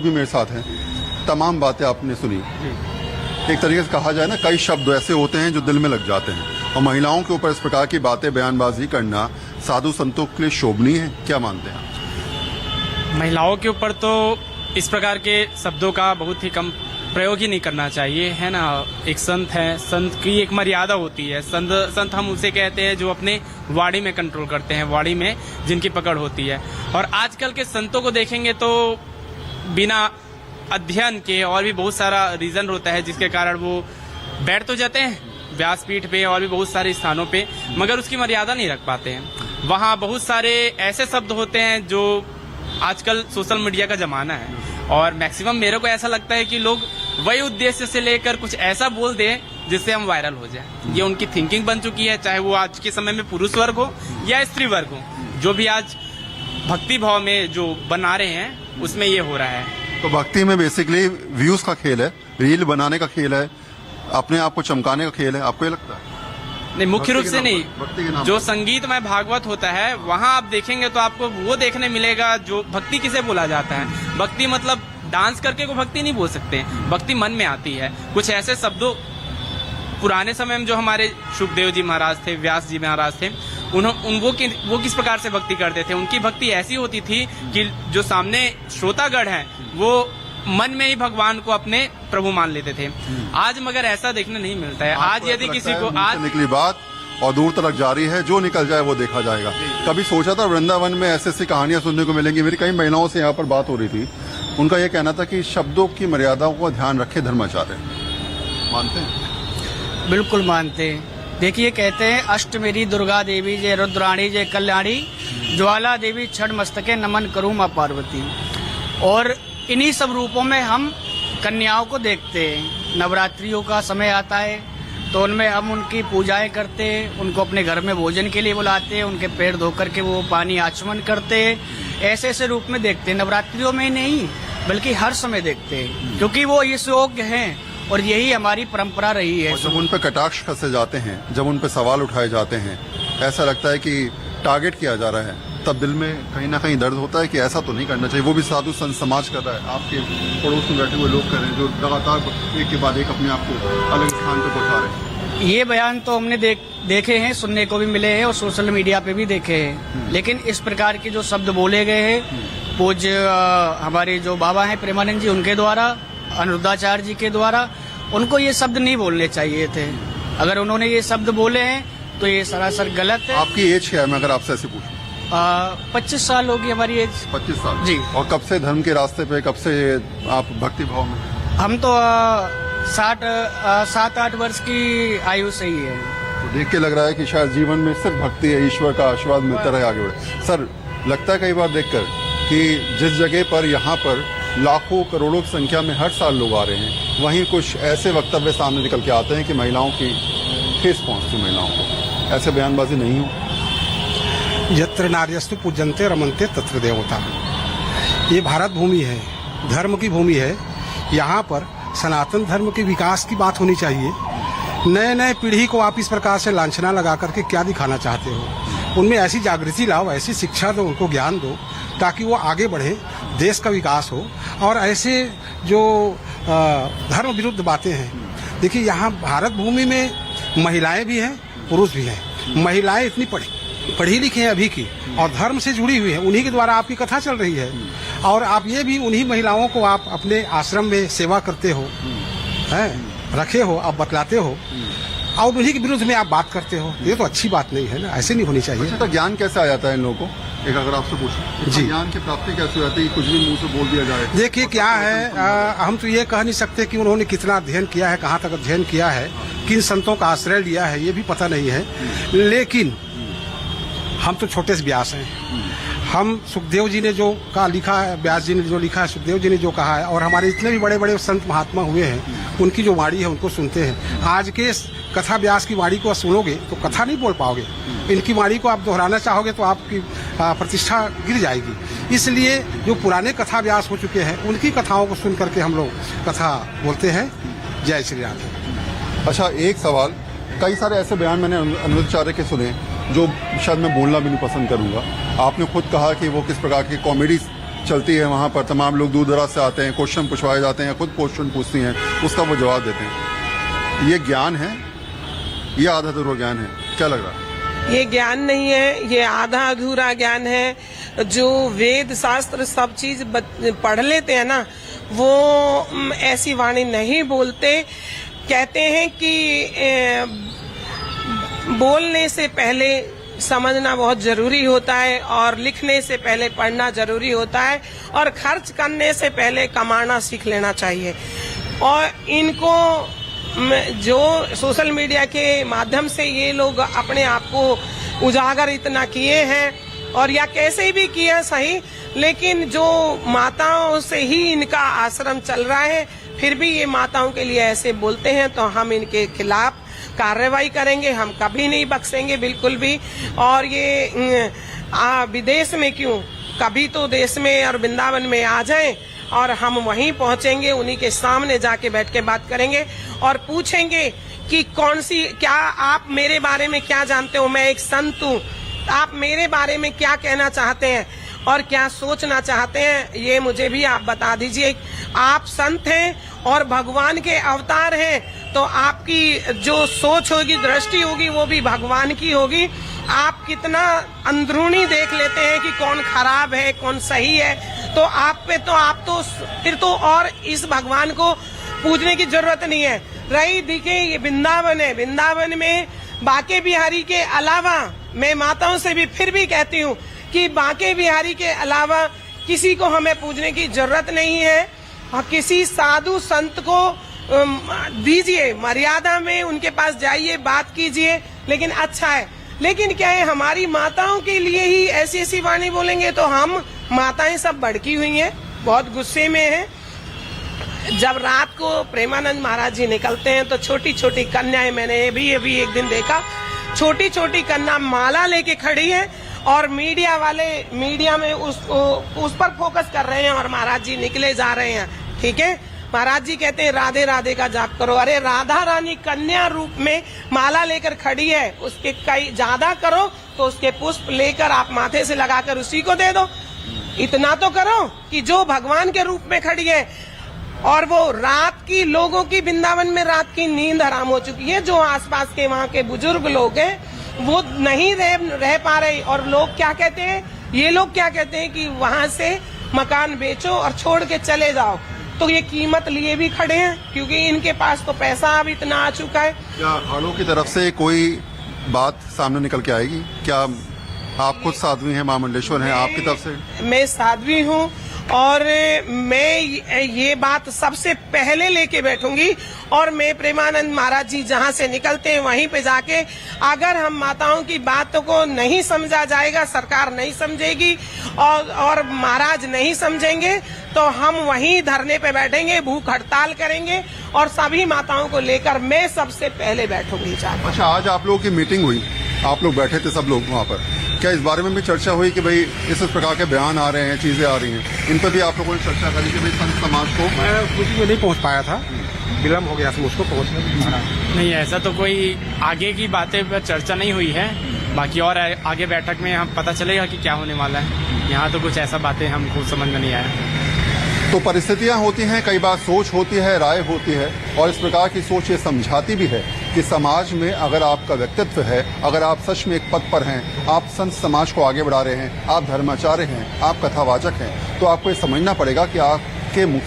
भी मेरे साथ हैं। तमाम बातें आपने सुनी। एक तरीके से कहा जाए ना, कई शब्द ऐसे होते हैं जो दिल में लग जाते हैं, और महिलाओं के ऊपर इस प्रकार की बातें बयानबाजी करना साधु संतों के लिए शोभनीय है। क्या मानते हैं? महिलाओं के ऊपर तो इस प्रकार के शब्दों का बहुत ही कम प्रयोग ही नहीं करना चाहिए, है ना। एक संत है, संत की एक मर्यादा होती है। संत हम उसे कहते हैं जो अपने वाणी में कंट्रोल करते हैं, वाणी में जिनकी पकड़ होती है। और आजकल के संतों को देखेंगे तो बिना अध्ययन के और भी बहुत सारा रीजन होता है जिसके कारण वो बैठ तो जाते हैं व्यासपीठ पे और भी बहुत सारे स्थानों पे, मगर उसकी मर्यादा नहीं रख पाते हैं। वहाँ बहुत सारे ऐसे शब्द होते हैं जो आजकल सोशल मीडिया का जमाना है, और मैक्सिमम मेरे को ऐसा लगता है कि लोग वही उद्देश्य से लेकर कुछ ऐसा बोल दें जिससे हम वायरल हो जाए। ये उनकी थिंकिंग बन चुकी है, चाहे वो आज के समय में पुरुष वर्ग हो या स्त्री वर्ग हो। जो भी आज भक्ति भाव में जो बना रहे हैं उसमें ये हो रहा है। तो भक्ति में बेसिकली व्यूज का खेल है, रील बनाने का खेल है, अपने आप को चमकाने का खेल है। आपको ये लगता है? नहीं, मुख्य रूप से नहीं। भक्ति के नाम जो संगीतमय भागवत होता है वहाँ आप देखेंगे तो आपको वो देखने मिलेगा जो भक्ति किसे बोला जाता है। भक्ति मतलब डांस करके को भक्ति नहीं बोल सकते। भक्ति मन में आती है। कुछ ऐसे शब्दों पुराने समय में जो हमारे सुखदेव जी महाराज थे, व्यास जी महाराज थे, वो किस प्रकार से भक्ति करते थे। उनकी भक्ति ऐसी होती थी कि जो सामने श्रोतागण है वो मन में ही भगवान को अपने प्रभु मान लेते थे। आज मगर ऐसा देखने नहीं मिलता है। आज यदि किसी को आज निकली बात और दूर तक जारी है, जो निकल जाए वो देखा जाएगा। कभी सोचा था वृंदावन में ऐसी ऐसी कहानियां सुनने को मिलेंगी। मेरी कई महिलाओं से यहाँ पर बात हो रही थी, उनका ये कहना था कि शब्दों की मर्यादाओं का ध्यान रखे धर्माचार्य। मानते हैं? बिल्कुल मानते हैं। देखिए, कहते हैं अष्ट मेरी दुर्गा देवी जय रुद्राणी जय कल्याणी, ज्वाला देवी छड़ मस्तके नमन करूं मां पार्वती। और इन्हीं सब रूपों में हम कन्याओं को देखते हैं। नवरात्रियों का समय आता है तो उनमें हम उनकी पूजाएं करते हैं, उनको अपने घर में भोजन के लिए बुलाते हैं, उनके पैर धो करके वो पानी आचमन करते हैं। ऐसे ऐसे रूप में देखते हैं। नवरात्रियों में नहीं बल्कि हर समय देखते हैं, क्योंकि वो इस योग्य हैं और यही हमारी परंपरा रही है। और जब उन पर कटाक्ष कसे जाते हैं, जब उन पर सवाल उठाए जाते हैं, ऐसा लगता है कि टारगेट किया जा रहा है, तब दिल में कहीं ना कहीं दर्द होता है कि ऐसा तो नहीं करना चाहिए। वो भी साधु संत समाज कर रहा है, आपके पड़ोस में बैठे हुए लोग कर रहे हैं जो लगातार एक के बाद एक अपने आप को अलग स्थान पर पहुंचा रहे हैं। ये बयान तो हमने देखे हैं, सुनने को भी मिले हैं और सोशल मीडिया पे भी देखे हैं। लेकिन इस प्रकार के जो शब्द बोले गए हैं पूज्य हमारे जो बाबा हैं प्रेमानंद जी, उनके द्वारा, अनिरुद्धाचार्य जी के द्वारा, उनको ये शब्द नहीं बोलने चाहिए थे। अगर उन्होंने ये शब्द बोले हैं तो ये सरासर गलत है। आपकी एज क्या है, मैं अगर आपसे ऐसे पूछूं? 25 साल होगी हमारी एज। 25 साल जी। और कब से धर्म के रास्ते पे, कब से आप भक्ति भाव में? हम तो 7-8 वर्ष की आयु से ही है। तो देख के लग रहा है कि शायद जीवन में सिर्फ भक्ति है, ईश्वर का आशीर्वाद मिलता रहे, आगे बढ़े। सर, लगता है कई बार देखकर कि जिस जगह पर यहाँ पर लाखों करोड़ों की संख्या में हर साल लोग आ रहे हैं, वहीं कुछ ऐसे वक्तव्य सामने निकल के आते हैं कि महिलाओं की ठेस पहुंचती, महिलाओं को। ऐसे बयानबाजी नहीं हो। यत्र नार्यस्तु पूजन्ते रमन्ते तत्र देवता। ये भारत भूमि है, धर्म की भूमि है। यहाँ पर सनातन धर्म के विकास की बात होनी चाहिए। नए नए पीढ़ी को आप इस प्रकार से लांछना लगा करके क्या दिखाना चाहते हो? उनमें ऐसी जागृति लाओ, ऐसी शिक्षा दो, उनको ज्ञान दो, ताकि वो आगे बढ़े, देश का विकास हो। और ऐसे जो धर्म विरुद्ध बातें हैं, देखिए यहाँ भारत भूमि में महिलाएं भी हैं, पुरुष भी हैं। महिलाएं इतनी पढ़ी लिखी हैं अभी की, और धर्म से जुड़ी हुई है। उन्हीं के द्वारा आपकी कथा चल रही है, और आप ये भी उन्हीं महिलाओं को आप अपने आश्रम में सेवा करते हो, हैं, रखे हो, आप बतलाते हो, और उन्हीं के विरुद्ध में आप बात करते हो। ये तो अच्छी बात नहीं है ना, ऐसे नहीं होनी चाहिए। अच्छा, ज्ञान कैसे आ जाता है इन लोगों को? एक अगर आपसे पूछूं जी, ज्ञान की प्राप्ति कैसे हो जाती है? कुछ भी मुंह से बोल दिया जाए? देखिए क्या है, हम तो ये कह नहीं सकते कि उन्होंने कितना अध्ययन किया है, कहाँ तक अध्ययन किया है, किन संतों का आश्रय लिया है, ये भी पता नहीं है। लेकिन हम तो छोटे से व्यास हैं। हम सुखदेव जी ने जो का लिखा है, व्यास जी ने जो लिखा है, सुखदेव जी ने जो कहा है, और हमारे जितने भी बड़े बड़े संत महात्मा हुए हैं, उनकी जो वाणी है उनको सुनते हैं। आज के कथा व्यास की वाणी को सुनोगे तो कथा नहीं बोल पाओगे। इनकी वाणी को आप दोहराना चाहोगे तो आपकी प्रतिष्ठा गिर जाएगी। इसलिए जो पुराने कथा व्यास हो चुके हैं, उनकी कथाओं को सुन करके हम लोग कथा बोलते हैं। जय श्री राम। अच्छा, एक सवाल, कई सारे ऐसे बयान मैंने अनिरुद्धाचार्य के सुने जो शायद मैं बोलना भी नहीं पसंद करूंगा। आपने खुद कहा कि वो किस प्रकार की कॉमेडी चलती है, वहाँ पर तमाम लोग दूर दराज से आते हैं, क्वेश्चन पूछवाए जाते हैं, खुद क्वेश्चन पूछती हैं, उसका वो जवाब देते हैं। ये ज्ञान है, ये आधा अधूरा ज्ञान है, क्या लग रहा है? ये ज्ञान नहीं है, ये आधा अधूरा ज्ञान है। जो वेद शास्त्र सब चीज पढ़ लेते हैं ना, वो ऐसी वाणी नहीं बोलते। कहते हैं कि बोलने से पहले समझना बहुत जरूरी होता है, और लिखने से पहले पढ़ना जरूरी होता है, और खर्च करने से पहले कमाना सीख लेना चाहिए। और इनको जो सोशल मीडिया के माध्यम से ये लोग अपने आप को उजागर इतना किए हैं, और या कैसे भी किया सही, लेकिन जो माताओं से ही इनका आश्रम चल रहा है, फिर भी ये माताओं के लिए ऐसे बोलते हैं, तो हम इनके खिलाफ कार्रवाई करेंगे। हम कभी नहीं बख्शेंगे, बिल्कुल भी। और ये विदेश में क्यों, कभी तो देश में और वृंदावन में आ जाएं, और हम वहीं पहुंचेंगे, उन्हीं के सामने जाके बैठ के बात करेंगे और पूछेंगे कि कौन सी, क्या आप मेरे बारे में क्या जानते हो? मैं एक संत हूँ, आप मेरे बारे में क्या कहना चाहते हैं और क्या सोचना चाहते हैं, ये मुझे भी आप बता दीजिए। आप संत हैं और भगवान के अवतार हैं, तो आपकी जो सोच होगी, दृष्टि होगी, वो भी भगवान की होगी। आप कितना अंदरूनी देख लेते हैं कि कौन खराब है, कौन सही है, तो आप तो फिर तो और इस भगवान को पूजने की जरूरत नहीं है। रही दिखे ये वृंदावन है, वृंदावन में बांके बिहारी के अलावा, मैं माताओं से भी फिर भी कहती हूँ कि बांके बिहारी के अलावा किसी को हमें पूजने की जरूरत नहीं है। किसी साधु संत को दीजिए, मर्यादा में उनके पास जाइए, बात कीजिए, लेकिन अच्छा है। लेकिन क्या है, हमारी माताओं के लिए ही ऐसी ऐसी वाणी बोलेंगे, तो हम माताएं सब भड़की हुई हैं, बहुत गुस्से में हैं। जब रात को प्रेमानंद महाराज जी निकलते हैं, तो छोटी छोटी कन्याएं, मैंने अभी एक दिन देखा, छोटी छोटी कन्या माला लेके खड़ी है, और मीडिया वाले मीडिया में उस पर फोकस कर रहे हैं, और महाराज जी निकले जा रहे हैं। ठीक है, महाराज जी कहते हैं राधे राधे का जाप करो। अरे राधा रानी कन्या रूप में माला लेकर खड़ी है, उसके कई ज्यादा करो तो उसके पुष्प लेकर आप माथे से लगाकर उसी को दे दो। इतना तो करो कि जो भगवान के रूप में खड़ी है। और वो रात की, लोगों की वृंदावन में रात की नींद हराम हो चुकी है। जो आसपास के वहाँ के बुजुर्ग लोग हैं, वो नहीं रह पा रहे। और लोग क्या कहते हैं, ये लोग क्या कहते हैं कि वहाँ से मकान बेचो और छोड़ के चले जाओ। तो ये कीमत लिए भी खड़े हैं, क्योंकि इनके पास तो पैसा अब इतना आ चुका है। क्या अखाड़ों की तरफ से कोई बात सामने निकल के आएगी? क्या आप खुद साध्वी हैं, महामंडलेश्वर हैं, आपकी तरफ से? मैं साध्वी हूँ, और मैं ये बात सबसे पहले लेके बैठूंगी। और मैं प्रेमानंद महाराज जी जहाँ से निकलते हैं वहीं पे जाके, अगर हम माताओं की बातों को नहीं समझा जाएगा, सरकार नहीं समझेगी और महाराज नहीं समझेंगे, तो हम वहीं धरने पे बैठेंगे, भूख हड़ताल करेंगे, और सभी माताओं को लेकर मैं सबसे पहले बैठूंगी। अच्छा, आज आप लोगों की मीटिंग हुई, आप लोग बैठे थे सब लोग वहाँ पर, क्या इस बारे में भी चर्चा हुई कि भाई इस प्रकार के बयान आ रहे हैं, चीजें आ रही हैं, इन पर भी आप लोगों ने चर्चा करी कि भाई संत समाज को? मैं मीटिंग में नहीं पहुंच पाया था, विलम्ब हो गया था मुझको पहुंचने में। नहीं, ऐसा तो कोई आगे की बातें पर चर्चा नहीं हुई है। बाकी और आगे बैठक में हम पता चलेगा कि क्या होने वाला है। यहाँ तो कुछ ऐसा बातें हमको समझ में नहीं आया। तो परिस्थितियां होती हैं, कई बार सोच होती है, राय होती है, और इस प्रकार की सोच ये समझाती भी है कि समाज में अगर आपका व्यक्तित्व है, अगर आप सच में एक पद पर हैं, आप संत समाज को आगे बढ़ा रहे हैं, आप धर्माचार्य हैं, आप कथावाचक हैं, तो आपको ये समझना पड़ेगा कि आपके मुख